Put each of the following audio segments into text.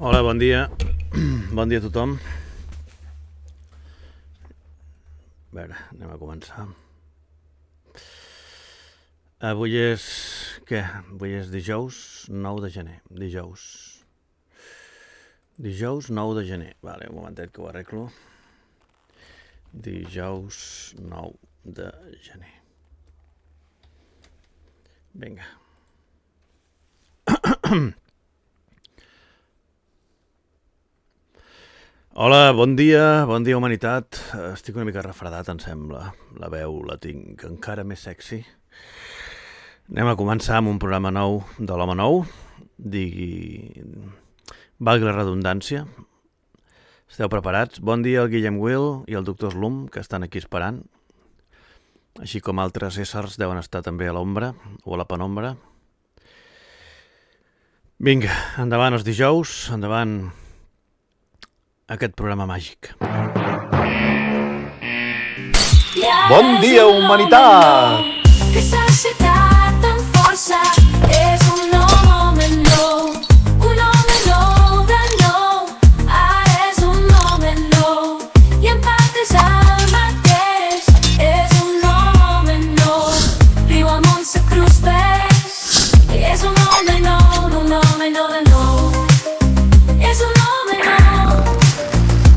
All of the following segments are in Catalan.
Hola, bon dia. Bon dia a tothom. A veure, anem a començar. Avui és... què? Avui és dijous 9 de gener. Dijous 9 de gener. Vale, un momentet que ho arreglo. Dijous 9 de gener. Vinga. Hola, bon dia humanitat. Estic una mica refredat, em sembla. La veu la tinc encara més sexy. Anem a començar amb un programa nou de l'Home Nou. Valgui la redundància. Esteu preparats? Bon dia al Guillem Will i al doctor Slum, que estan aquí esperant. Així com altres éssers deuen estar també a l'ombra o a la penombra. Vinga, endavant els dijous, endavant aquest programa màgic. Bon dia, humanitat! Que s'ha aixecat amb força, és un home nou de nou, ara és un home nou, i en part és el mateix, és un home nou, riu amb on se cruspeix, és un home nou de nou, és un home nou,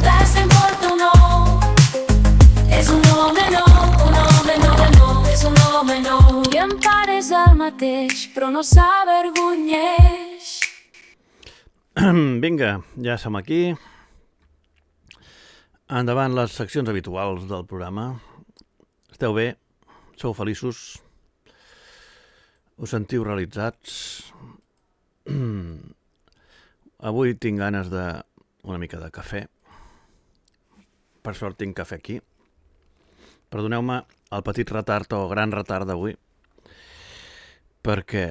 l'has d'emportar un nou, és un home nou de nou, és un home nou, i en part és el mateix, però no s'avergonyeix. Vinga, ja som aquí. Endavant les seccions habituals del programa. Esteu bé? Sou feliços? Us sentiu realitzats? Avui tinc ganes una mica de cafè. Per sort tinc cafè aquí. Perdoneu-me el petit retard o gran retard d'avui, perquè,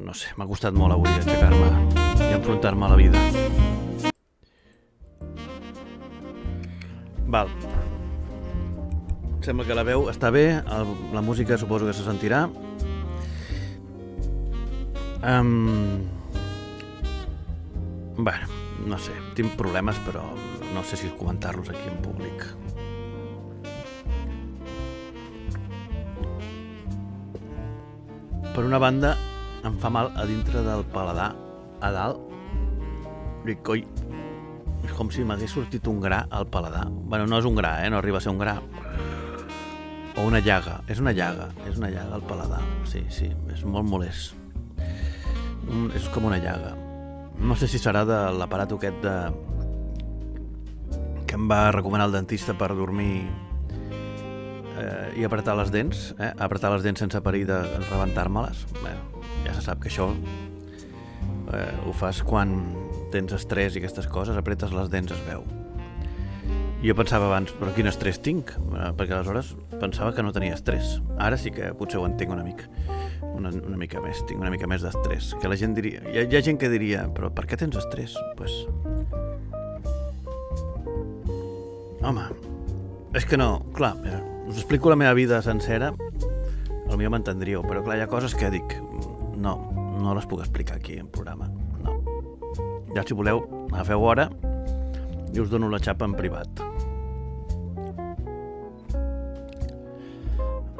no sé, m'ha costat molt avui aixecar-me i enfrontar-me a la vida. Val. Sembla que la veu està bé, la música suposo que se sentirà. Bueno, no sé, tinc problemes, però no sé si comentar-los aquí en públic. Per una banda, em fa mal a dintre del paladar, a dalt. Dic, coi, és com si m'hagués sortit un gra al paladar. Bueno, no és un gra, no arriba a ser un gra. O una llaga, és una llaga al paladar. Sí, és molt molest. És com una llaga. No sé si serà de l'aparato aquest que em va recomanar el dentista per dormir i apretar les dents, apretar les dents sense perill de rebentar-me-les. Ja se sap que això ho fas quan tens estrès i aquestes coses, apretes les dents, es veu. Jo pensava abans, però quin estrès tinc? Perquè aleshores pensava que no tenia estrès. Ara sí que potser ho entenc una mica. Una mica més, tinc una mica més d'estrès. Que la gent diria, hi ha gent que diria, però per què tens estrès? Pues... Home, és que no, clar, us explico la meva vida sencera, potser m'entendríeu, però clar, hi ha coses que dic, no les puc explicar aquí en programa, no. Ja si voleu, agafeu hora i us dono la xapa en privat.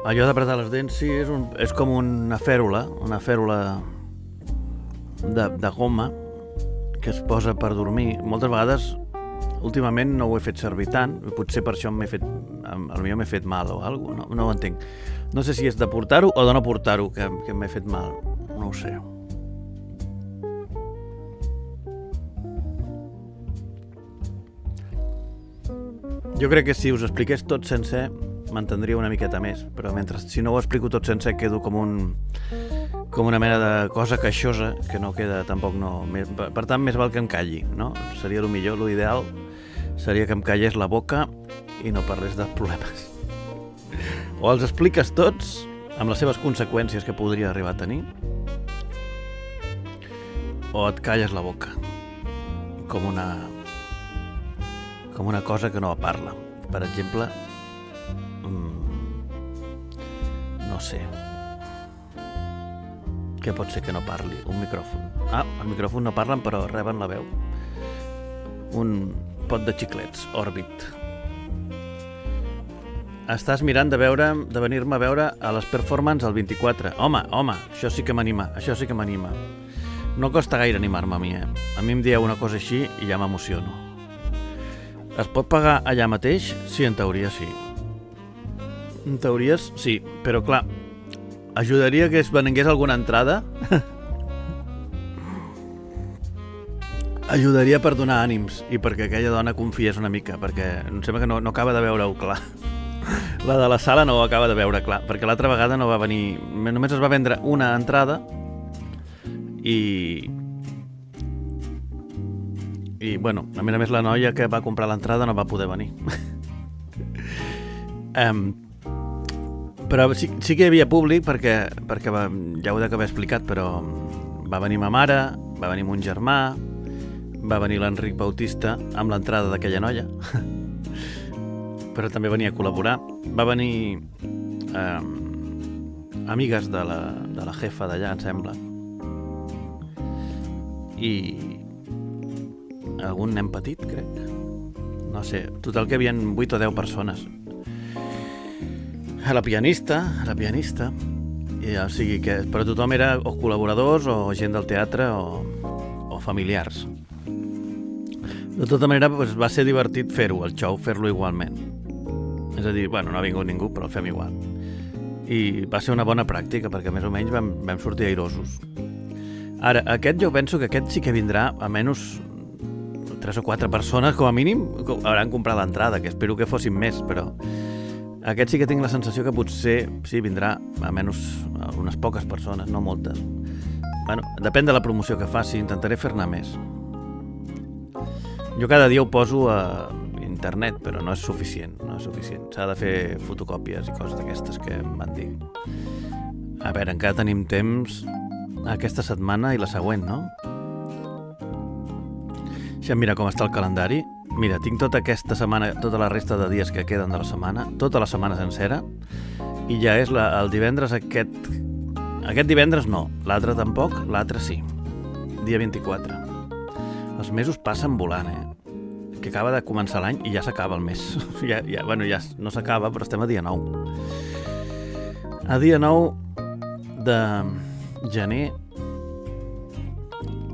Allò d'apretar les dents, sí, és com una fèrula de goma que es posa per dormir. Moltes vegades, últimament no ho he fet servir tant, potser per això potser m'he fet mal o alguna cosa, no ho entenc. No sé si és de portar-ho o de no portar-ho que m'he fet mal, no ho sé. Jo crec que si us expliqués tot sencer m'entendria una miqueta més, però si no ho explico tot sencer quedo com una mena de cosa queixosa que no queda tampoc no. Per tant, més val que em calli, no? Seria el millor, l'ideal seria que em callés la boca i no parlés dels problemes. O els expliques tots amb les seves conseqüències que podria arribar a tenir, o et calles la boca com una cosa que no parla. Per exemple, no sé, Què pot ser que no parli? Un micròfon. Ah, el micròfon no parlen, però reben la veu. Un pot de xiclets, Orbit. Estàs mirant de venir-me a veure a les performances el 24. Home, això sí que m'anima. No costa gaire animar-me a mi, eh? A mi em dieu una cosa així i ja m'emociono. Es pot pagar allà mateix? Sí, en teoria sí. En teoria sí, però clar, ajudaria que es vengués alguna entrada? Ajudaria per donar ànims i perquè aquella dona confiés una mica, perquè em sembla que no acaba de veure-ho clar. La de la sala no ho acaba de veure clar, perquè l'altra vegada no va venir... Només es va vendre una entrada i bueno, a més la noia que va comprar l'entrada no va poder venir. Però sí que hi havia públic perquè ja ho dec haver explicat, però va venir ma mare, va venir mon germà, va venir l'Enric Bautista amb l'entrada d'aquella noia, però també venia a col·laborar. Va venir amigues de la jefa d'allà, em sembla, i algun nen petit, crec. No sé, total que hi havia 8 o 10 persones. La pianista, i, o sigui que, però tothom era o col·laboradors o gent del teatre o familiars. De tota manera, doncs, va ser divertit fer-ho, el show, fer-lo igualment. És a dir, bueno, no ha vingut ningú, però el fem igual. I va ser una bona pràctica, perquè més o menys vam sortir airosos. Ara, jo penso que aquest sí que vindrà a menys 3 o 4 persones, com a mínim, hauran comprat l'entrada, que espero que fossin més, però aquest sí que tinc la sensació que potser sí vindrà a menys unes poques persones, no moltes. Bueno, depèn de la promoció que faci, intentaré fer-ne més. Jo cada dia ho poso a internet, però no és suficient, S'ha de fer fotocòpies i coses d'aquestes que em van dir. A veure, encara tenim temps aquesta setmana i la següent, no? Deixa'm mirar com està el calendari. Mira, tinc tota aquesta setmana, tota la resta de dies que queden de la setmana, tota la setmana sencera, i ja és el divendres aquest divendres no, l'altre tampoc, l'altre sí, dia 24. Els mesos passen volant, que acaba de començar l'any i ja s'acaba el mes. Ja no s'acaba, però estem a dia 9. A dia 9 de gener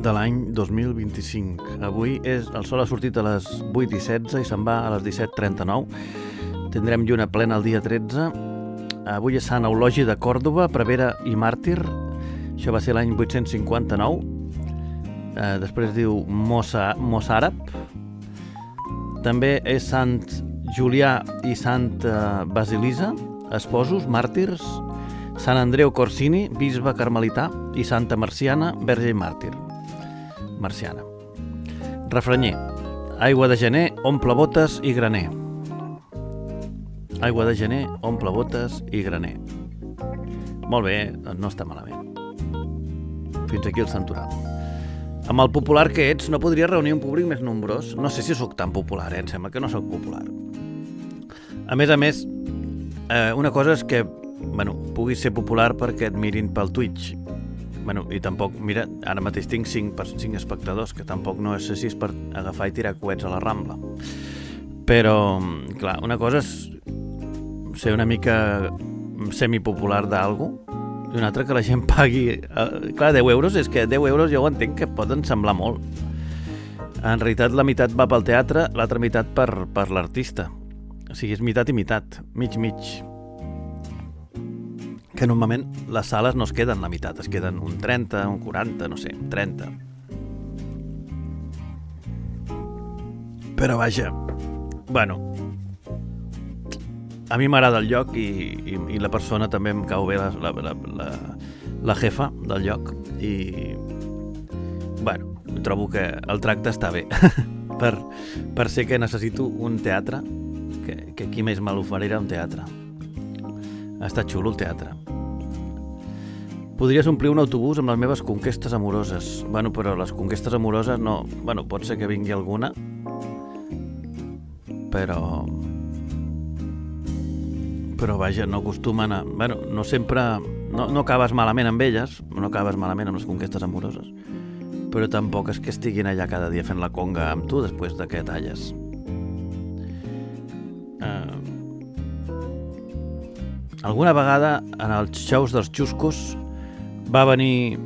de l'any 2025. Avui el sol ha sortit a les 8:16 i se'n va a les 17:39. Tindrem lluna plena el dia 13. Avui és Sant Eulogi de Còrdova, prevera i màrtir. Això va ser l'any 859. Després diu Mossàrab. També és Sant Julià i Sant Basilisa, esposos, màrtirs. Sant Andreu Corsini, bisbe carmelità, i Santa Marciana, verge i màrtir. Marciana. Refranyer. Aigua de gener omple botes i graner. Aigua de gener omple botes i graner. Molt bé, doncs no està malament. Fins aquí el santoral. Amb el popular que ets, no podries reunir un públic més nombrós? No sé si sóc tan popular, em sembla que no sóc popular. A més, una cosa és que puguis ser popular perquè et mirin pel Twitch. I tampoc, mira, ara mateix tinc 5 espectadors, que tampoc no sé si és per agafar i tirar coets a la Rambla. Però, clar, una cosa és ser una mica semipopular d'algú, i una altra que la gent pagui... Clar, 10 euros, és que 10 euros jo ho entenc que poden semblar molt. En realitat la meitat va pel teatre, l'altra meitat per l'artista. O sigui, és meitat i meitat, mig. Que normalment les sales no es queden la meitat, es queden un 30, un 40, no sé, 30. Però vaja, a mi m'agrada el lloc i la persona també em cau bé, la jefa del lloc, i trobo que el tracte està bé per ser que necessito un teatre, que qui més me l'oferirà un teatre. Està xulo el teatre. Podries omplir un autobús amb les meves conquestes amoroses. Però les conquestes amoroses no... pot ser que vingui alguna, però vaja, no acostumen a... no sempre no acabes malament amb elles, no acabes malament amb les conquestes amoroses, però tampoc és que estiguin allà cada dia fent la conga amb tu després de que talles. Alguna vegada en els shows dels xuscos va venir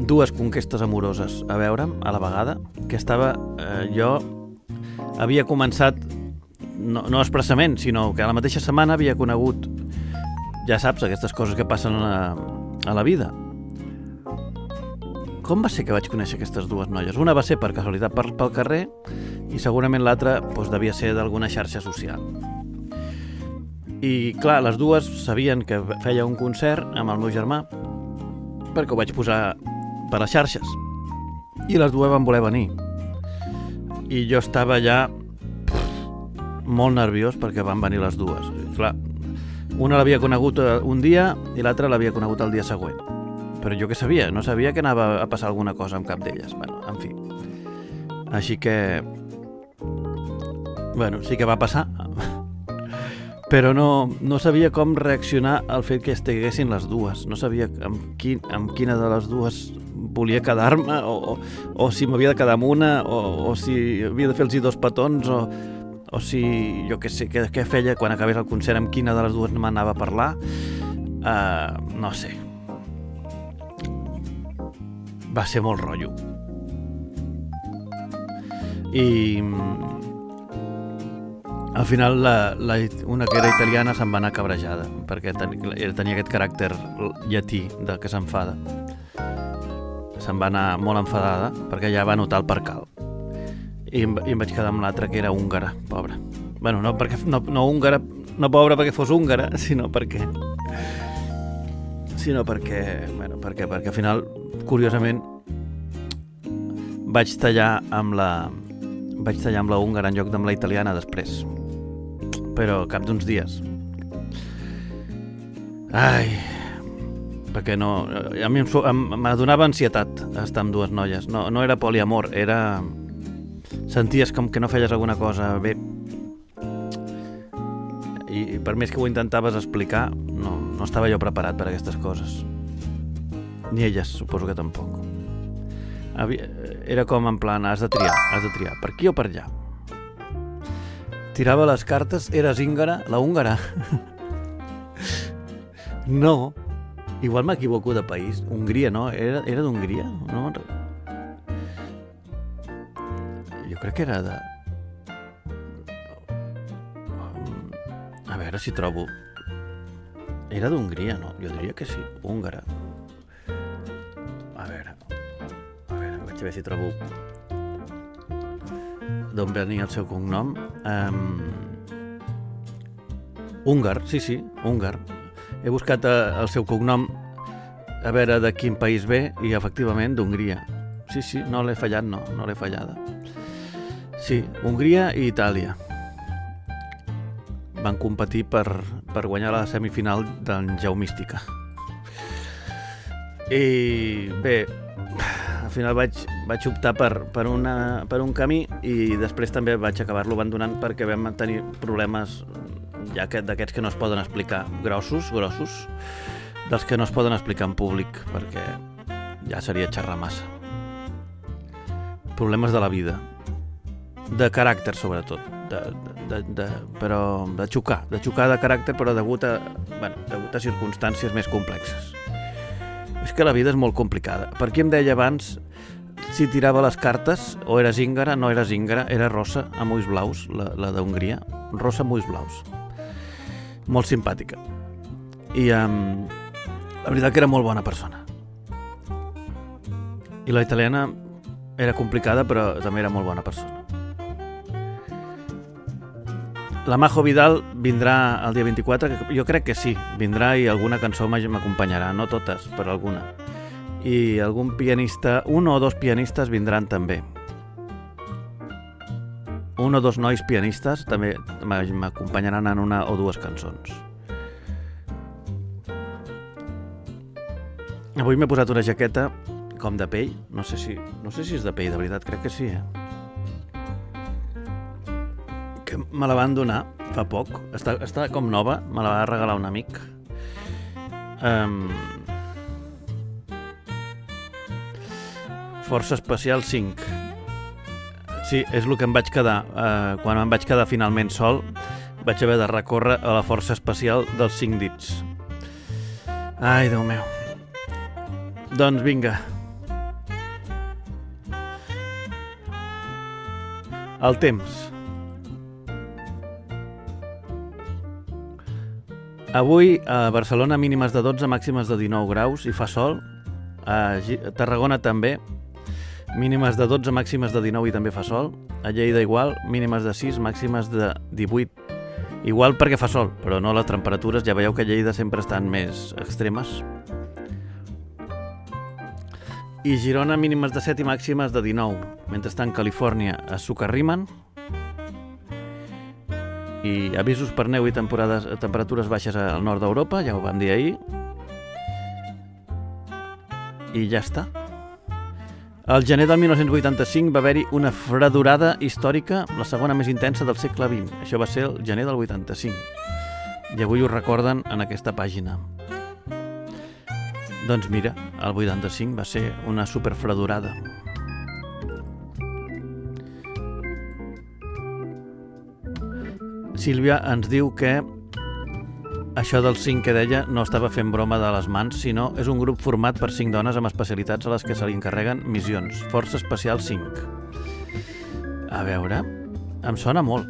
2 conquestes amoroses a veure'm a la vegada, que estava... jo havia començat, no expressament, sinó que a la mateixa setmana havia conegut, ja saps, aquestes coses que passen a la vida. Com va ser que vaig conèixer aquestes 2 noies? Una va ser per casualitat pel carrer i segurament l'altra doncs, devia ser d'alguna xarxa social. I clar, les 2 sabien que feia un concert amb el meu germà perquè ho vaig posar per les xarxes i les 2 van voler venir i jo estava ja molt nerviós perquè van venir les 2. Clar, una l'havia conegut un dia i l'altra l'havia conegut el dia següent, però jo què sabia? No sabia que anava a passar alguna cosa amb cap d'elles. Bueno, en fi, així que bueno, sí que va passar, però no sabia com reaccionar al fet que estiguessin les 2. No sabia amb quina de les 2 volia quedar-me o si m'havia de quedar amb una o si havia de fer-los 2 petons o si jo què sé, què feia quan acabés el concert, amb quina de les 2 m'anava a parlar. No sé. Va ser molt rotllo. I al final una que era italiana se'n va anar cabrejada perquè tenia aquest caràcter llatí de que s'enfada. Se'n va anar molt enfadada perquè ja va notar el percal i em vaig quedar amb l'altra que era húngara, pobra. Bueno, no húngara, no pobra perquè fos húngara, sinó perquè al final, curiosament, vaig tallar amb la húngara en lloc d'amb la italiana després, però cap d'uns dies. Ai, perquè no... A mi m'adonava ansietat estar amb 2 noies. No era poliamor, era... Senties com que no feies alguna cosa bé. I per més que ho intentaves explicar, no estava jo preparat per a aquestes coses. Ni elles, suposo que tampoc. Era com en plan, has de triar, per aquí o per allà. Tirava les cartes, eres húngara, la húngara. No, igual m'equivoco de país. Hongria, no? Era d'Hongria? No? Jo crec que era de... A veure si trobo... Era d'Hongria, no? Jo diria que sí, húngara. A veure, vaig a veure si trobo d'on venia el seu cognom. Húngar, sí, húngar. He buscat el seu cognom a veure de quin país ve i efectivament d'Hongria. Sí, no l'he fallat, no l'he fallada. Sí, Hongria i Itàlia van competir per guanyar la semifinal d'en Jaumística. I bé, al final vaig optar per un camí i després també vaig acabar-lo abandonant perquè vam tenir problemes ja d'aquests que no es poden explicar, grossos, dels que no es poden explicar en públic perquè ja seria xerrar massa. Problemes de la vida, de caràcter sobretot, però de xocar de caràcter, però degut a circumstàncies més complexes. És que la vida és molt complicada. Per qui em deia abans si tirava les cartes, o eres húngara, no eres húngara, era rossa amb ulls blaus, la d'Hongria, rossa amb ulls blaus. Molt simpàtica. I la veritat que era molt bona persona. I la italiana era complicada, però també era molt bona persona. La Majo Vidal vindrà el dia 24, jo crec que sí, vindrà i alguna cançó m'acompanyarà, no totes, però alguna. I algun pianista, 1 o 2 pianistes vindran també. 1 o 2 nois pianistes també m'acompanyaran en 1 o 2 cançons. Avui m'he posat una jaqueta com de pell, no sé si és de pell, de veritat, crec que sí, que me la van donar fa poc, està com nova, me la va regalar un amic. Força Especial 5. Sí, és el que em vaig quedar. Quan em vaig quedar finalment sol, vaig haver de recórrer a la Força Especial dels 5 dits. Ai, Déu meu. Doncs vinga. El temps. Avui a Barcelona mínimes de 12, màximes de 19 graus i fa sol. A Tarragona també, mínimes de 12, màximes de 19 i també fa sol. A Lleida igual, mínimes de 6, màximes de 18. Igual perquè fa sol, però no les temperatures, ja veieu que a Lleida sempre estan més extremes. I Girona mínimes de 7 i màximes de 19. Mentrestant, Califòrnia es socarrimen. I avisos per neu i temperatures baixes al nord d'Europa, ja ho vam dir ahir. I ja està. Al gener del 1985 va haver-hi una fredorada històrica, la segona més intensa del segle XX. Això va ser el gener del 85. I avui ho recorden en aquesta pàgina. Doncs mira, el 85 va ser una superfredorada. Sílvia ens diu que això del 5 que deia no estava fent broma de les mans, sinó és un grup format per 5 dones amb especialitats a les que se li encarreguen missions. Força Especial 5. A veure, em sona molt.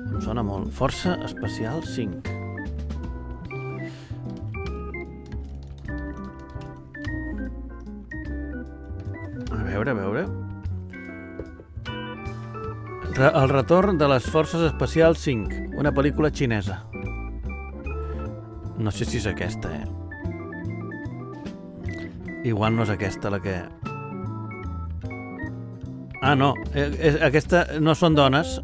Força Especial 5. A veure. El retorn de les Forces Especials 5, una pel·lícula xinesa. No sé si és aquesta, Igual no és aquesta la que... Ah, no, aquesta no són dones,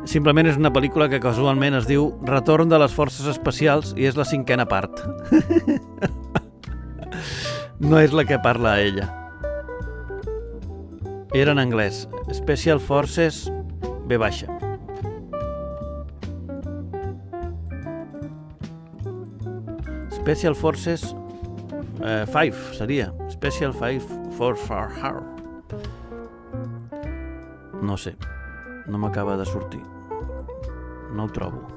simplement és una pel·lícula que casualment es diu Retorn de les Forces Especials i és la 5a part. No és la que parla ella. Era en anglès. Special Forces B baixa. Special Forces 5 seria. Special 5 for her. No sé. No m'acaba de sortir. No ho trobo.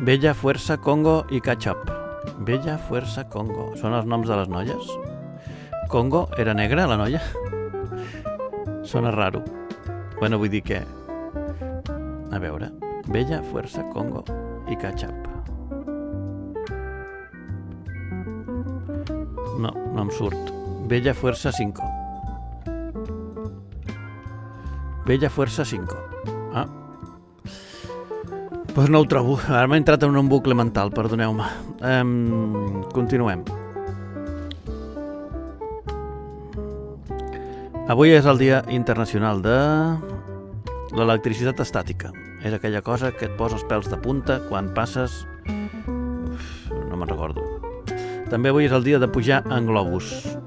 Bella, Fuerza, Congo i Catch Up. Bella, Fuerza, Congo. Són els noms de les noies? Congo era negra, la noia? Sona raro. Bueno, vull dir que... A veure... Bella, Fuerza, Congo i Catch Up. No em surt. Bella, Fuerza, 5. Bella, Fuerza, 5. Ah. Pues no ho trobo. Ara m'he entrat en un bucle mental, perdoneu-me. Continuem. Avui és el Dia Internacional de l'electricitat estàtica. És aquella cosa que et posa els pèls de punta quan passes... No me'n recordo. També avui és el dia de pujar en globus.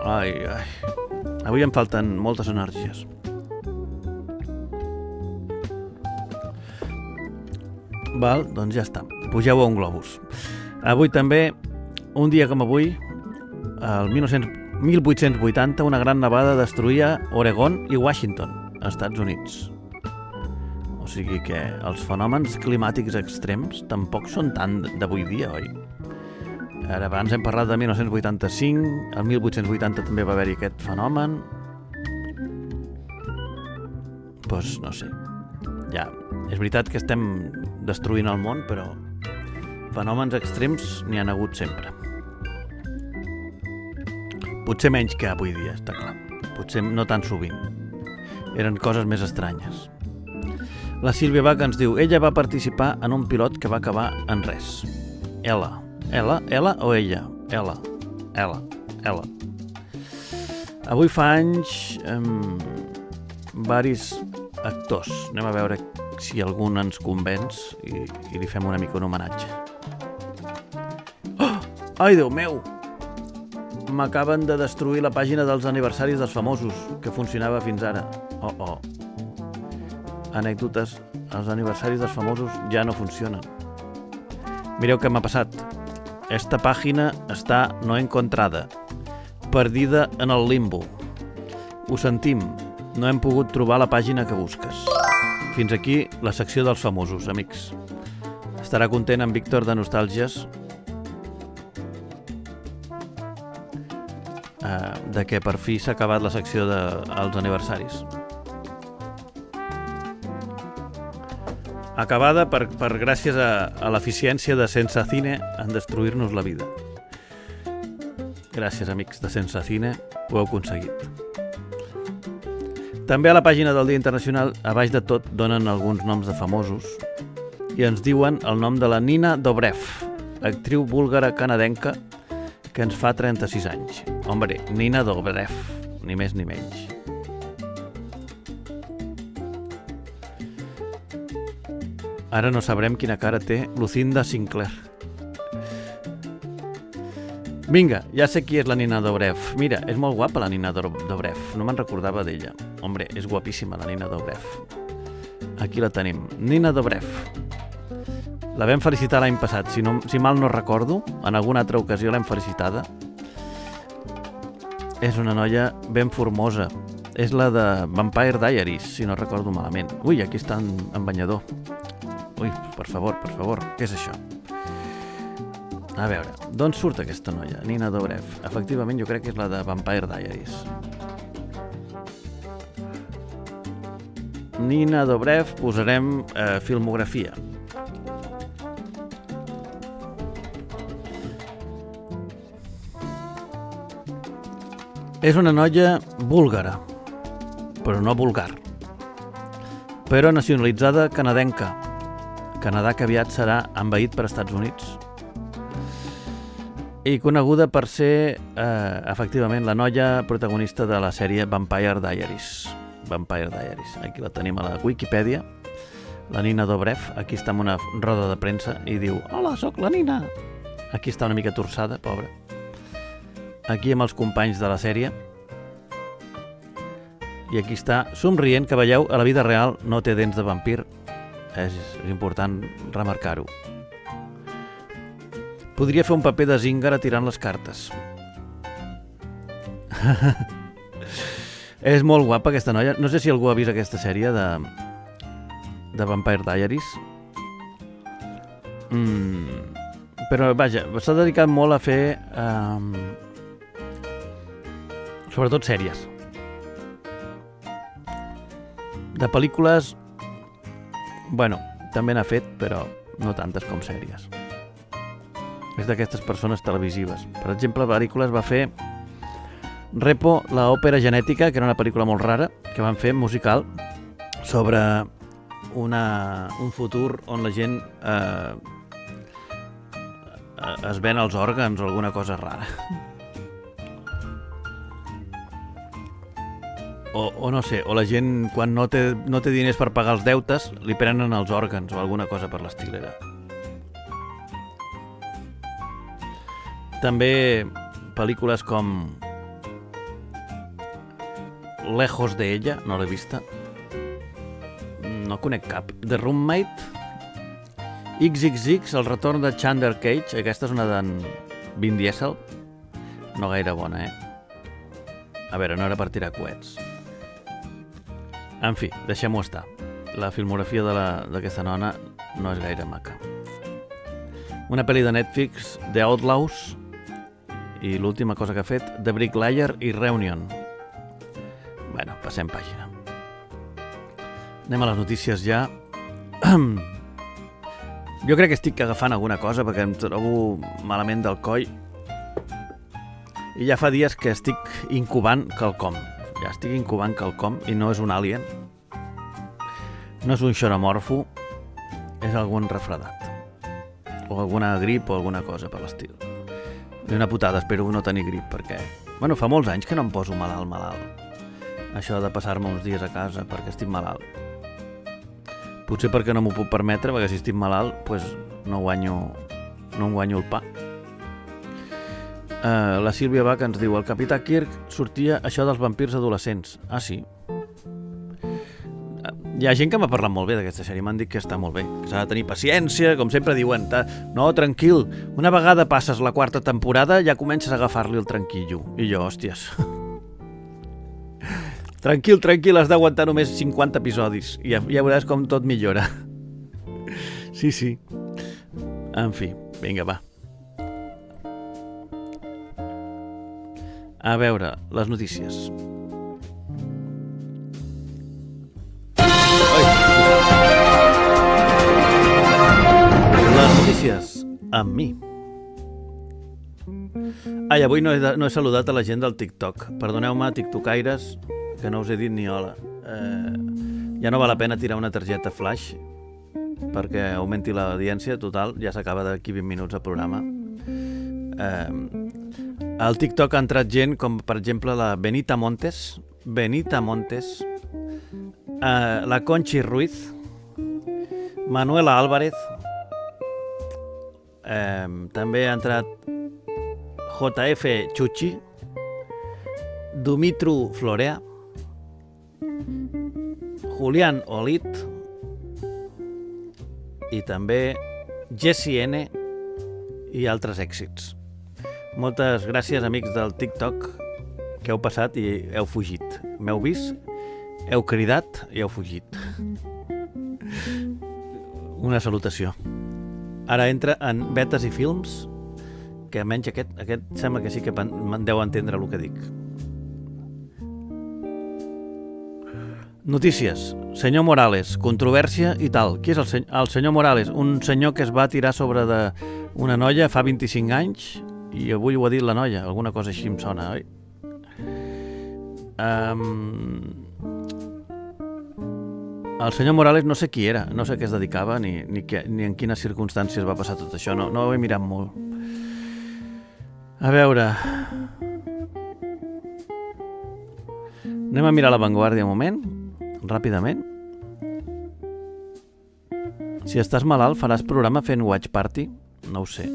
Ai. Avui em falten moltes energies. Val, doncs ja està. Pugeu a un globus. Avui també, un dia com avui, el 1880, una gran nevada destruïa Oregon i Washington, als Estats Units. O sigui que els fenòmens climàtics extrems tampoc són tant d'avui dia, oi? Ara abans hem parlat de 1985, el 1880 també va haver-hi aquest fenomen. Doncs no sé. Ja, és veritat que estem destruint el món, però fenòmens extrems n'hi han hagut sempre. Potser menys que avui dia, està clar. Potser no tan sovint. Eren coses més estranyes. La Sílvia Bach ens diu: ella va participar en un pilot que va acabar en res. Ela o ella? Ela. Avui fa anys varis actors. Anem a veure si algun ens convenç i li fem una mica un homenatge. Oh! Ai, Déu meu! M'acaben de destruir la pàgina dels aniversaris dels famosos, que funcionava fins ara. Oh. Anècdotes, els aniversaris dels famosos ja no funcionen. Mireu què m'ha passat. Esta pàgina està no encontrada, perdida en el limbo. Ho sentim, no hem pogut trobar la pàgina que busques. Fins aquí la secció dels famosos, amics. Estarà content en Víctor de Nostàlgies de que per fi s'ha acabat la secció dels aniversaris. Acabada per gràcies a l'eficiència de Sense Cine en destruir-nos la vida. Gràcies, amics de Sense Cine, ho heu aconseguit. També a la pàgina del Dia Internacional, a baix de tot, donen alguns noms de famosos i ens diuen el nom de la Nina Dobrev, actriu búlgara canadenca que ens fa 36 anys. Hombre, Nina Dobrev, ni més ni menys. Ara no sabrem quina cara té Lucinda Sinclair. Vinga, ja sé qui és la Nina Dobrev. Mira, és molt guapa la Nina Dobrev. No me'n recordava d'ella. Hombre, és guapíssima la Nina Dobrev. Aquí la tenim. Nina Dobrev. La vam felicitar l'any passat. Si mal no recordo, en alguna altra ocasió l'hem felicitada. És una noia ben formosa. És la de Vampire Diaries, si no recordo malament. Ui, aquí està en banyador. Ui, per favor, què és això? A veure, d'on surt aquesta noia? Nina Dobrev. Efectivament, jo crec que és la de Vampire Diaries. Nina Dobrev, posarem filmografia. És una noia búlgara, però no vulgar. Però nacionalitzada canadenca. Canadà que aviat serà envaït per Estats Units. I coneguda per ser, efectivament, la noia protagonista de la sèrie Vampire Diaries. Vampire Diaries. Aquí la tenim a la Wikipedia. La Nina Dobrev. Aquí està en una roda de premsa i diu: hola, sóc la Nina. Aquí està una mica torçada, pobra. Aquí amb els companys de la sèrie. I aquí està somrient, que veieu, a la vida real no té dents de vampir. És important remarcar-ho. Podria fer un paper de Zingara tirant les cartes. És molt guapa aquesta noia. No sé si algú ha vist aquesta sèrie de Vampire Diaries. Però vaja, s'ha dedicat molt a fer sobretot sèries. De pel·lícules, bueno, també n'ha fet, però no tantes com sèries. És d'aquestes persones televisives. Per exemple, pel·lícules va fer Repo, la òpera genètica, que era una pel·lícula molt rara, que van fer musical sobre un futur on la gent es ven els òrgans o alguna cosa rara. O no sé, o la gent quan no té diners per pagar els deutes li prenen els òrgans o alguna cosa per l'estil era. També pel·lícules com Lejos de ella, no l'he vista. No conec cap. The Roommate, XXX, el retorn de Chandler Cage, aquesta és una d'en Vin Diesel, no gaire bona, A veure, no era per tirar coets. En fi, deixem-ho estar. La filmografia d'aquesta nona no és gaire maca. Una pel·li de Netflix, The Outlaws, i l'última cosa que ha fet, The Bricklayer i Reunion. Bueno, passem pàgina. Anem a les notícies ja. Jo crec que estic agafant alguna cosa perquè em trobo malament del coll i ja fa dies que estic incubant quelcom. Ja estic incubant quelcom i no és un alien, no és un xenomorfo, és algun refredat o alguna grip o alguna cosa per l'estil. I una putada, espero no tenir grip perquè, bueno, fa molts anys que no em poso malalt. Això de passar-me uns dies a casa perquè estic malalt. Potser perquè no m'ho puc permetre, perquè si estic malalt pues no guanyo el pa. La Sílvia Bach ens diu: el capità Kirk sortia això dels vampirs adolescents. Ah, sí? Hi ha gent que m'ha parlat molt bé d'aquesta sèrie, m'han dit que està molt bé, que s'ha de tenir paciència, com sempre diuen, no, tranquil, una vegada passes la 4ª temporada ja comences a agafar-li el tranquillo. I jo, hòsties, tranquil, has d'aguantar només 50 episodis i ja veuràs com tot millora. Sí. En fi, vinga, va. A veure, les notícies. Les notícies amb mi. Avui no he saludat a la gent del TikTok. Perdoneu-me, tiktokaires, que no us he dit ni hola. Ja no val la pena tirar una targeta flash perquè augmenti l'audiència. Total, ja s'acaba d'aquí 20 minuts el programa. Al TikTok ha entrat gent com, per exemple, la Benita Montes, la Conchi Ruiz, Manuela Álvarez, també ha entrat JF Chuchi, Dumitru Florea, Julián Olit i també Jessie N i altres èxits. Moltes gràcies, amics del TikTok, que heu passat i heu fugit. M'heu vist, heu cridat i heu fugit. Una salutació. Ara entra en Vetes i Films, que almenys aquest sembla que sí que me'n deu entendre el que dic. Notícies. Senyor Morales, controvèrsia i tal. Qui és el senyor Morales? Un senyor que es va tirar sobre una noia fa 25 anys i avui ho ha dit la noia. Alguna cosa així em sona, oi? El senyor Morales no sé qui era, no sé a què es dedicava ni en quines circumstàncies va passar tot això, no ho he mirat molt. A veure... Anem a mirar La Vanguardia un moment, ràpidament. Si estàs malalt, faràs programa fent watch party? No ho sé.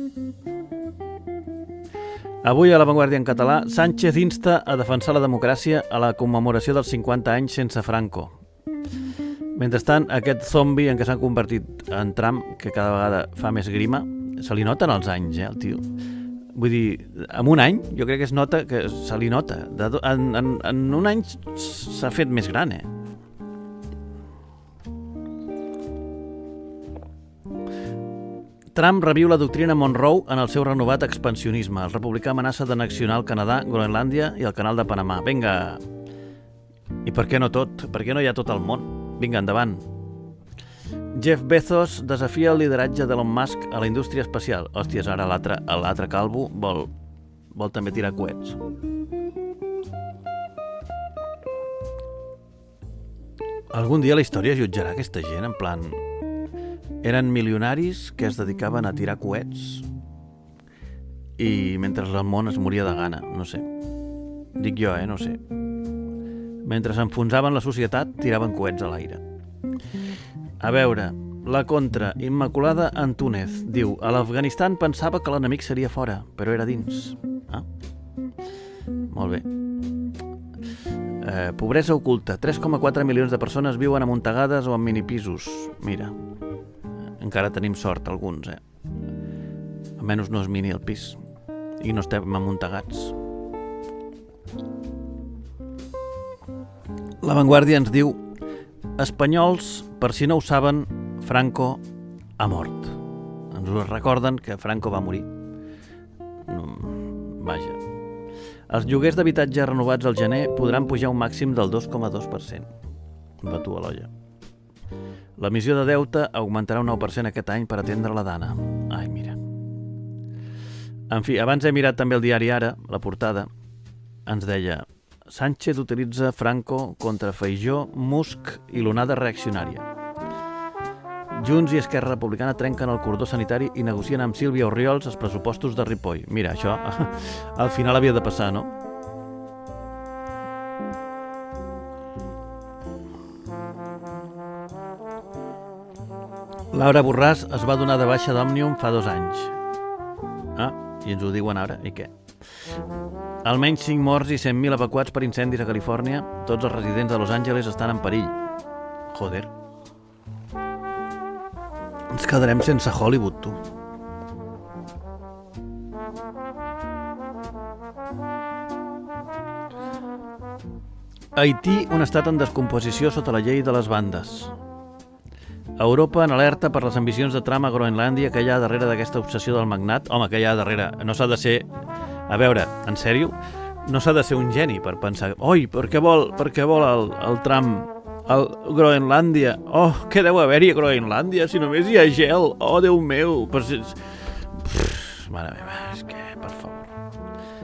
Avui a La Vanguardia en català, Sánchez insta a defensar la democràcia a la commemoració dels 50 anys sense Franco. Mentrestant, aquest zombi en què s'han convertit en Trump, que cada vegada fa més grima, se li noten els anys, el tio. Vull dir, en un any, jo crec que es nota que se li nota. En un any s'ha fet més gran, Trump reviu la doctrina Monroe en el seu renovat expansionisme. El republicà amenaça d'annexionar el Canadà, Groenlàndia i el canal de Panamà. Vinga! I per què no tot? Per què no hi ha tot el món? Vinga, endavant. Jeff Bezos desafia el lideratge d'Elon Musk a la indústria espacial. Hòsties, ara l'altre calvo vol també tirar coets. Algun dia la història jutjarà aquesta gent, en plan... Eren milionaris que es dedicaven a tirar coets i mentre el món es moria de gana, no sé. Dic jo, no sé. Mentre s'enfonsaven la societat, tiraven coets a l'aire. A veure, la contra, Immaculada Antúnez, diu: a l'Afganistan pensava que l'enemic seria fora, però era dins. Molt bé. Pobresa oculta. 3,4 milions de persones viuen amuntegades o en minipisos. Mira, encara tenim sort alguns, Almenys no és mini el pis i no estem amuntegats. La Vanguardia ens diu: espanyols, per si no ho saben, Franco ha mort. Ens ho recorden que Franco va morir. Vaja. Els lloguers d'habitatge renovats al gener podran pujar un màxim del 2,2%. Batu a l'olla. L'emissió de deute augmentarà un 9% aquest any per atendre la dana. Ai, mira. En fi, abans he mirat també el diari Ara, la portada. Ens deia: Sánchez utilitza Franco contra Feijóo, Musk i l'onada reaccionària. Junts i Esquerra Republicana trenquen el cordó sanitari i negocien amb Sílvia Orriols els pressupostos de Ripoll. Mira, això al final havia de passar, no? Laura Borràs es va donar de baixa d'Òmnium fa 2 anys. I ens ho diuen ara, i què? Almenys 5 morts i 100.000 evacuats per incendis a Califòrnia. Tots els residents de Los Angeles estan en perill. Joder. Ens quedarem sense Hollywood, tu. Haití, un estat en descomposició sota la llei de les bandes. Europa en alerta per les ambicions de Trump a Groenlàndia, que hi ha darrere d'aquesta obsessió del magnat. Home, que hi ha darrere? No s'ha de ser... A veure, en sèrio? No s'ha de ser un geni per pensar oi, per què vol el Trump el Groenlàndia? Oh, què deu haver-hi a Groenlàndia si només hi ha gel? Oh, Déu meu! Mare meva, és que, per favor.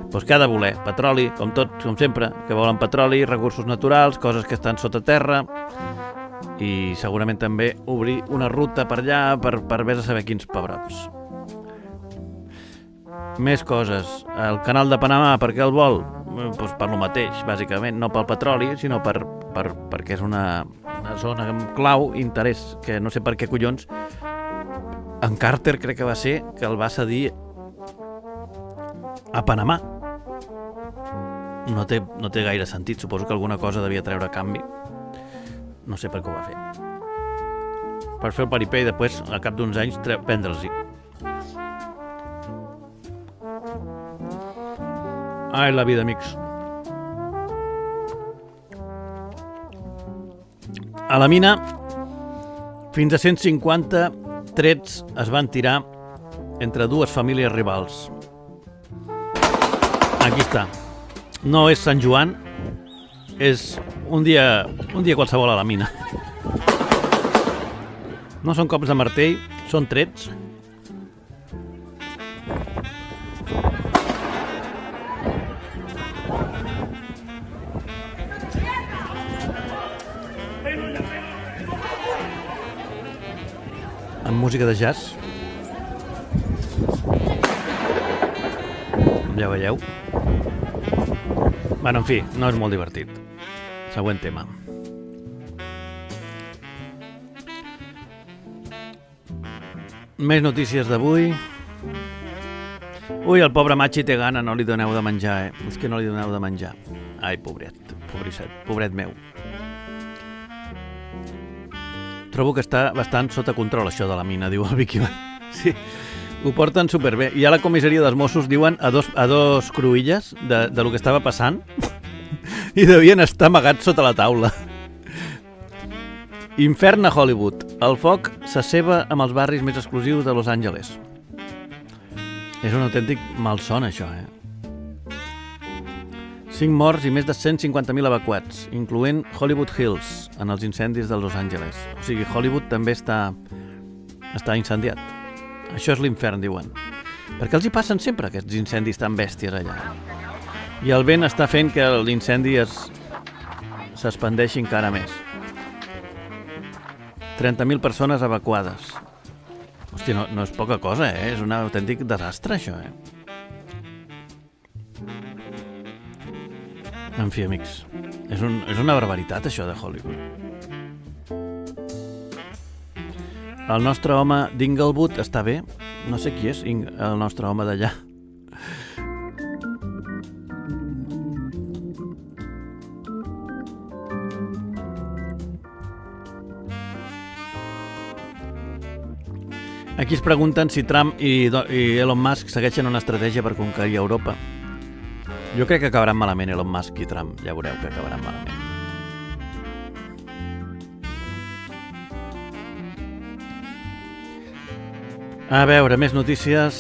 Doncs què ha de voler? Petroli, com tot, com sempre, que volen petroli, recursos naturals, coses que estan sota terra, i segurament també obrir una ruta per allà per vés a saber quins pebrots. Més coses. El canal de Panamà, per què el vol? Doncs per lo mateix, bàsicament. No pel petroli, sinó perquè és una zona amb clau interès, que no sé per què collons en Carter crec que va ser que el va cedir a Panamà. No té gaire sentit. Suposo que alguna cosa devia treure a canvi. No sé per què ho va fer. Per fer el paripé i després, al cap d'uns anys, prendre'ls-hi. Ai, la vida, amics. A la mina, fins a 150 trets es van tirar entre dues famílies rivals. Aquí està. No és Sant Joan, és un dia qualsevol a la mina. No són cops de martell, són trets. Amb música de jazz. Ja veieu. Bueno, en fi, no és molt divertit. Següent tema. Més notícies d'avui. Ui, el pobre Machi té gana, no li doneu de menjar, És que no li doneu de menjar. Ai, pobret meu. Trobo que està bastant sota control, això de la mina, diu el Vicky. Sí, ho porten superbé. I a la comissaria dels Mossos diuen a dos cruïlles de lo que estava passant i devien estar amagats sota la taula. Infern a Hollywood. El foc s'aceba amb els barris més exclusius de Los Angeles. És un autèntic malson, això, 5 morts i més de 150.000 evacuats, incloent Hollywood Hills, en els incendis de Los Angeles. O sigui, Hollywood també està incendiat. Això és l'infern, diuen. Per què els hi passen sempre aquests incendis tan bèsties allà? I el vent està fent que l'incendi s'expandeixi encara més. 30.000 persones evacuades. Hòstia, no és poca cosa, És un autèntic desastre, això, En fi, amics, és una barbaritat, això de Hollywood. El nostre home d'Inglewood està bé? No sé qui és el nostre home d'allà. Aquí es pregunten si Trump i Elon Musk segueixen una estratègia per conquerir Europa. Jo crec que acabaran malament Elon Musk i Trump. Ja veureu que acabaran malament. A veure, més notícies.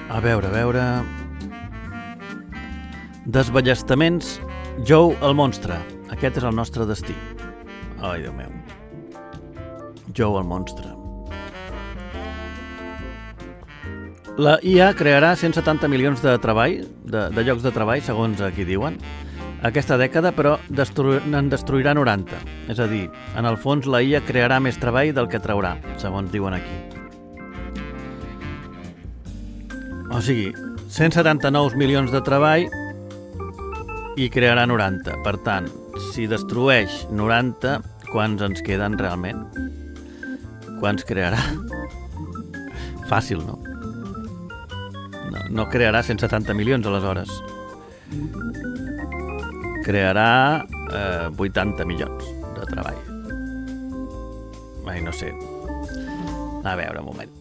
A veure... Desballestaments. Joe el monstre. Aquest és el nostre destí. Ai, Déu meu. Joe el monstre. La IA crearà 170 milions de treball, de llocs de treball, segons aquí diuen, aquesta dècada, però en destruirà 90. És a dir, en el fons la IA crearà més treball del que traurà, segons diuen aquí. O sigui, 179 milions de treball i crearà 90. Per tant, si destrueix 90, quants ens queden realment? Quants crearà? Fàcil, no? No crearà 170 milions, aleshores. crearà 80 milions de treball. Ai, no sé. A veure, un moment.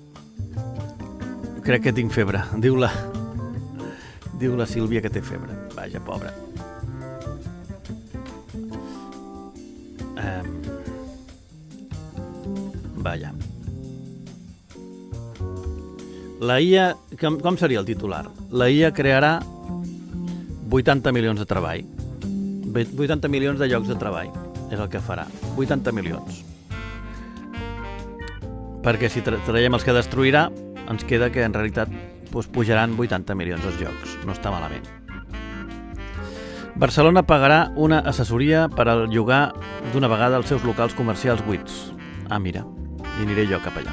Crec que tinc febre. Diu la Sílvia que té febre. Vaja, pobra. Vaja. La IA... Com seria el titular? La IA crearà 80 milions de treball. 80 milions de llocs de treball. És el que farà. 80 milions. Perquè si traiem els que destruirà, ens queda que en realitat pujaran 80 milions els llocs. No està malament. Barcelona pagarà una assessoria per al llogar d'una vegada els seus locals comercials buits. Ah, mira, i aniré jo cap allà.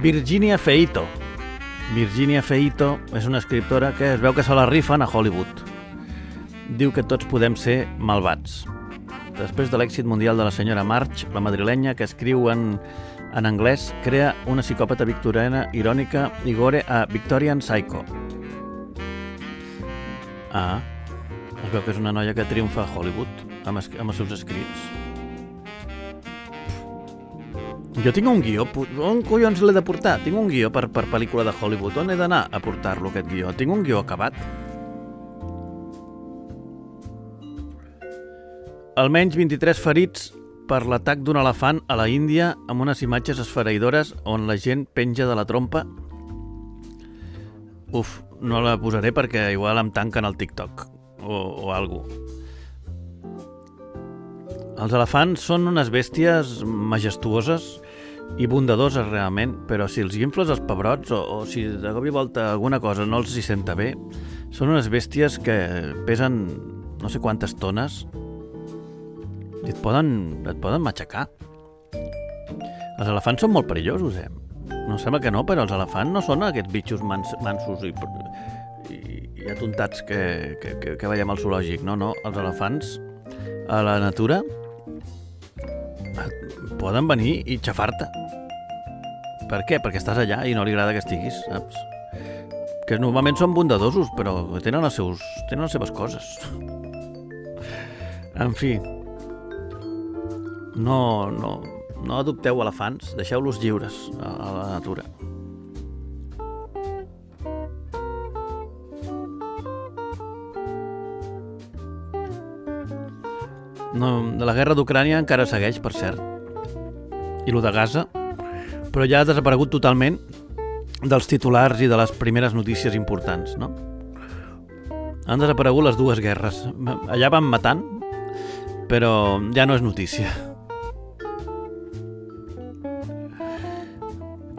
Virginia Feito. Virginia Feito és una escriptora que es veu que se la rifen a Hollywood. Diu que tots podem ser malvats. Després de l'èxit mundial de la senyora March, la madrilenya, que escriu en anglès, crea una psicòpata victoriana irònica i gore a Victorian Psycho. Ah, es veu que és una noia que triomfa a Hollywood amb els seus escrits. Jo tinc un guió, on collons l'he de portar? Tinc un guió per pel·lícula de Hollywood, on he d'anar a portar-lo aquest guió? Tinc un guió acabat? Almenys 23 ferits per l'atac d'un elefant a la Índia amb unes imatges esfereïdores on la gent penja de la trompa. Uf, no la posaré perquè igual em tanquen el TikTok o alguna cosa. Els elefants són unes bèsties majestuoses i bondadoses realment, però si els infles els pebrots o si de cop i volta alguna cosa no els hi senta bé, són unes bèsties que pesen no sé quantes tones i et poden matxacar. Els elefants són molt perillosos, No sembla que no, però els elefants no són aquests bitxos mansos i atontats que veiem al zoològic. No, els elefants a la natura poden venir i xafar-te. Per què? Perquè estàs allà i no li agrada que estiguis, saps? Que normalment són bondadosos, però tenen les seves coses. En fi, no adopteu elefants, deixeu-los lliures a la natura. La guerra d'Ucrània encara segueix, per cert, i lo de Gaza, però ja ha desaparegut totalment dels titulars i de les primeres notícies importants, no? Han desaparegut les dues guerres. Allà van matant, però ja no és notícia.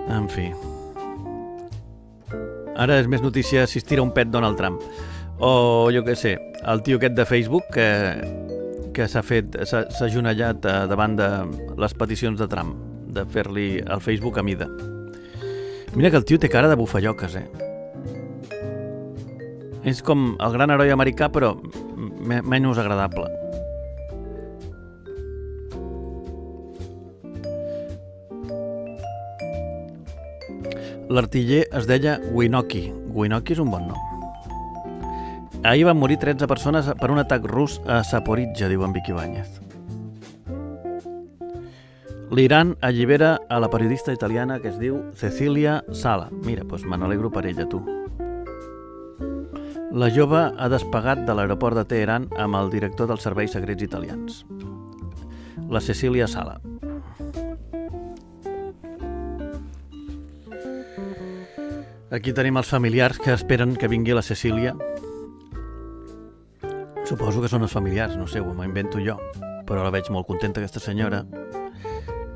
En fi. Ara és més notícia si es tira un pet Donald Trump. O, jo què sé, el tio aquest de Facebook que s'ha ajonellat davant de les peticions de Trump, de fer-li el Facebook a mida. Mira que el tio té cara de bufelloques, És com el gran heroi americà, però menys agradable. L'artiller es deia Winoki. Winoki és un bon nom. Ahir van morir 13 persones per un atac rus a Zaporizhia, diu en Vicky Báñez. L'Iran allibera a la periodista italiana que es diu Cecilia Sala. Mira, doncs me n'alegro per ella, tu. La jove ha despegat de l'aeroport de Teheran amb el director dels serveis secrets italians, la Cecilia Sala. Aquí tenim els familiars que esperen que vingui la Cecília. Suposo que són els familiars, no sé, ho m'invento jo, però la veig molt contenta aquesta senyora.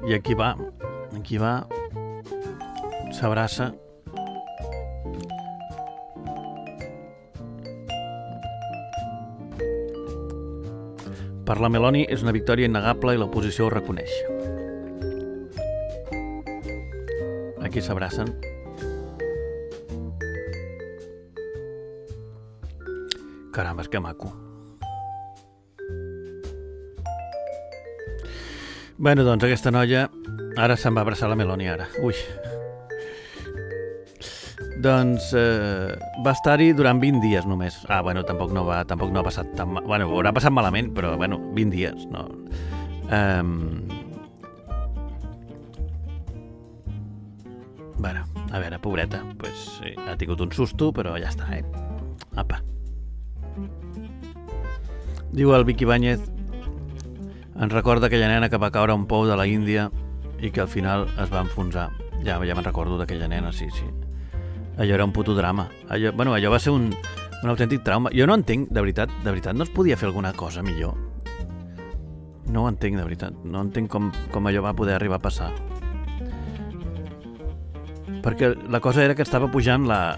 I aquí va, s'abraça. Per la Meloni és una victòria innegable i l'oposició ho reconeix. Aquí s'abracen. Caramba, és que maco. Bueno, doncs aquesta noia ara se'n va abraçar la Meloni ara. Ui. Doncs va estar-hi durant 20 dies només. Bueno, tampoc no ha passat tan mal. Bueno, haurà passat malament, però bueno, 20 dies, no. Bueno, a veure, pobreta, pues, sí, ha tingut un susto, però ja està, Apa. Diu el Vicky Báñez, ens recorda aquella nena que va caure a un pou de la Índia i que al final es va enfonsar. Ja me'n recordo d'aquella nena, sí. Allò era un puto drama. Allò va ser un autèntic trauma. Jo no entenc, de veritat, no es podia fer alguna cosa millor. No ho entenc, de veritat. No entenc com allò va poder arribar a passar. Perquè la cosa era que estava pujant la...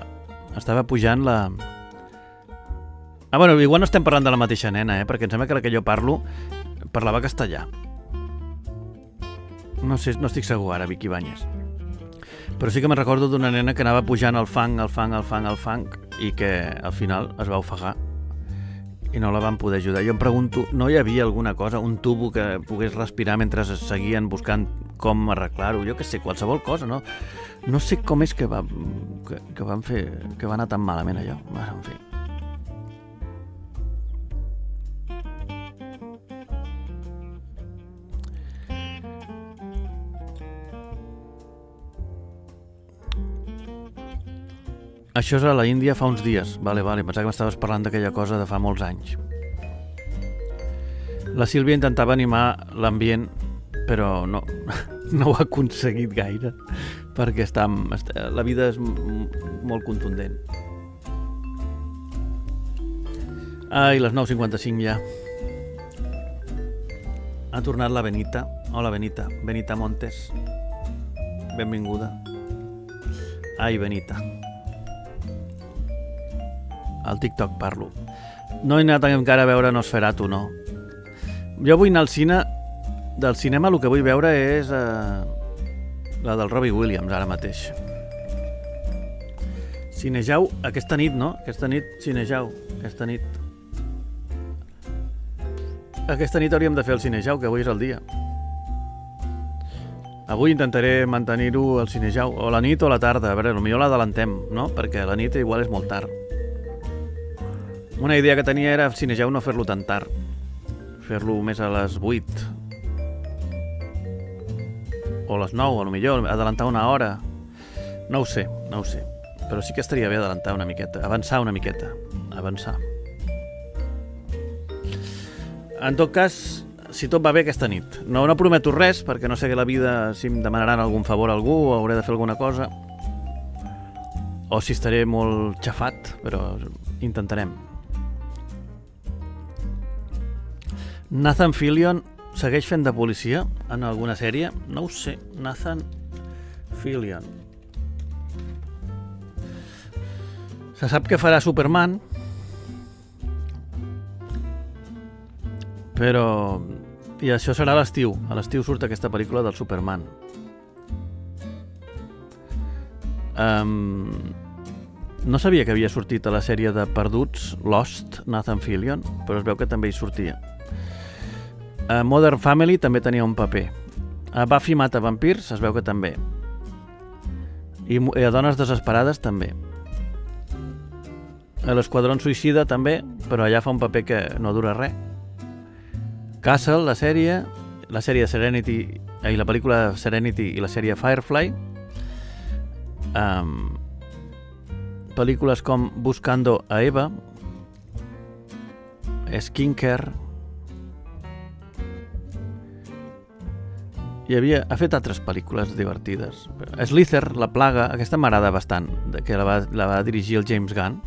bueno, igual no estem parlant de la mateixa nena, perquè em sembla que la que jo parlava castellà. No sé, no estic segur ara, Vicky Báñez. Però sí que me'n recordo d'una nena que anava pujant el fang i que al final es va ofegar i no la van poder ajudar. Jo em pregunto, no hi havia alguna cosa, un tubo que pogués respirar mentre seguien buscant com arreglar-ho? Jo què sé, qualsevol cosa, no? No sé com és que van fer, que va anar tan malament allò. En fi. Això és a la Índia fa uns dies. Vale, pensava que m'estaves parlant d'aquella cosa de fa molts anys. La Sílvia intentava animar l'ambient, però no ho ha aconseguit gaire, perquè la vida és molt contundent. Ai, les 9:55 ja. Ha tornat la Benita. Hola, Benita. Benita Montes. Benvinguda. Ai, Benita. Al TikTok parlo. No he anat encara a veure Nosferatu, no. Jo vull anar al cine. Del cinema el que vull veure és la del Robbie Williams ara mateix. Cinejau aquesta nit, no? Aquesta nit Cinejau. Aquesta nit hauríem de fer el Cinejau, que avui és el dia. Avui intentaré mantenir-ho al Cinejau, o la nit o la tarda. A veure, potser l'adelantem, no? Perquè la nit igual és molt tard. Una idea que tenia era Cinejau no fer-lo tan tard. Fer-lo més a les 8. O a les 9, potser adelantar una hora. No ho sé. Però sí que estaria bé adelantar una miqueta, avançar una miqueta. En tot cas, si tot va bé aquesta nit. No prometo res, perquè no sé que la vida, si em demanaran algun favor a algú o hauré de fer alguna cosa, o si estaré molt xafat, però intentarem. Nathan Fillion segueix fent de policia en alguna sèrie? No ho sé. Nathan Fillion. Se sap que farà Superman, però... I això serà a l'estiu. A l'estiu surt aquesta pel·lícula del Superman. No sabia que havia sortit a la sèrie de Perduts, Lost, Nathan Fillion, però es veu que també hi sortia. A Modern Family també tenia un paper. A Buffy mata vampirs es veu que també. I a Dones desesperades també. A l'Esquadrón Suïcida també, però allà fa un paper que no dura res. Castle, la sèrie Serenity i la pel·lícula Serenity i la sèrie Firefly. Pel·lícules com Buscando a Eva, Skincare. Ha fet altres pel·lícules divertides. Slither, La plaga, aquesta m'agrada bastant, que la va dirigir el James Gunn.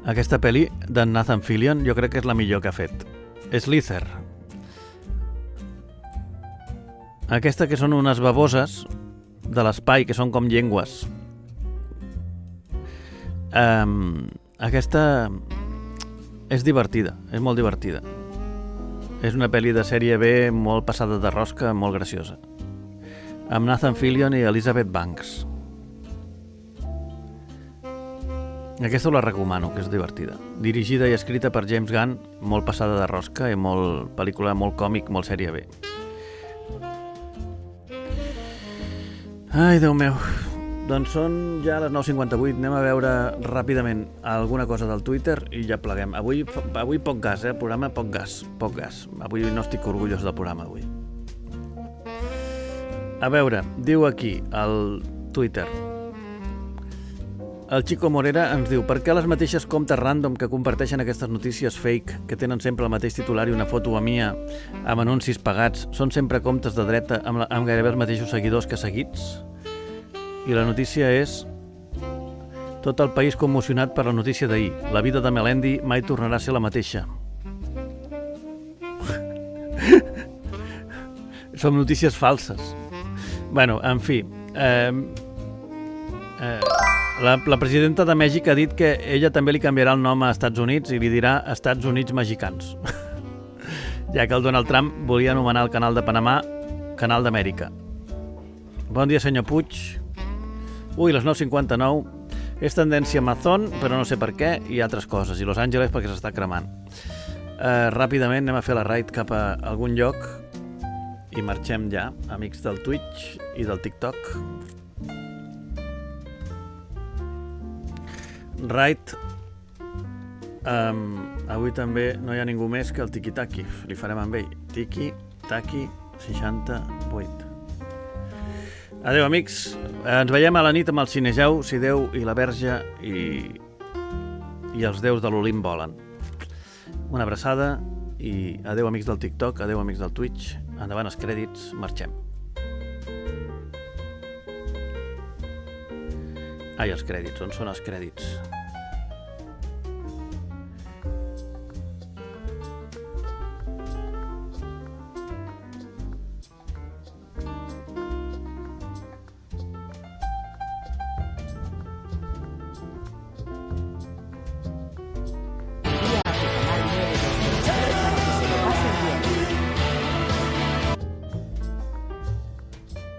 Aquesta pel·li de Nathan Fillion jo crec que és la millor que ha fet. Slither. Aquesta que són unes baboses de l'espai, que són com llengües. Aquesta és divertida, és molt divertida. És una pel·li de sèrie B molt passada de rosca, molt graciosa. Amb Nathan Fillion i Elizabeth Banks. Aquesta la recomano, que és divertida. Dirigida i escrita per James Gunn, molt passada de rosca i pel·lícula molt còmic, molt sèrie B. Ai, Déu meu. Doncs són ja les 9:58, anem a veure ràpidament alguna cosa del Twitter i ja pleguem. Avui poc gas, programa poc gas. Avui no estic orgullós del programa, avui. A veure, diu aquí, al Twitter. El Chico Morera ens diu: per què les mateixes comptes random que comparteixen aquestes notícies fake, que tenen sempre el mateix titular i una foto a mia amb anuncis pagats, són sempre comptes de dreta amb gairebé els mateixos seguidors que seguits? I la notícia és: tot el país commocionat per la notícia d'ahir. La vida de Melendi mai tornarà a ser la mateixa. Són notícies falses. Bueno, en fi... La presidenta de Mèxic ha dit que ella també li canviarà el nom a Estats Units i li dirà Estats Units Mexicans, ja que el Donald Trump volia anomenar el canal de Panamà Canal d'Amèrica. Bon dia, senyor Puig. Ui, les 9:59. És tendència Amazon, però no sé per què, i altres coses. I Los Angeles perquè s'està cremant. Ràpidament anem a fer la raid cap a algun lloc i marxem ja, amics del Twitch i del TikTok. Right. Avui també no hi ha ningú més que el Tiki-Taki. Li farem amb ell. Tiki-Taki 68. Adéu, amics. Ens veiem a la nit amb el Cinejau, si Déu i la Verge i els déus de l'Olimp volen. Una abraçada i adéu, amics del TikTok, adéu, amics del Twitch. Endavant els crèdits, marxem. Ai, els crèdits, on són els crèdits?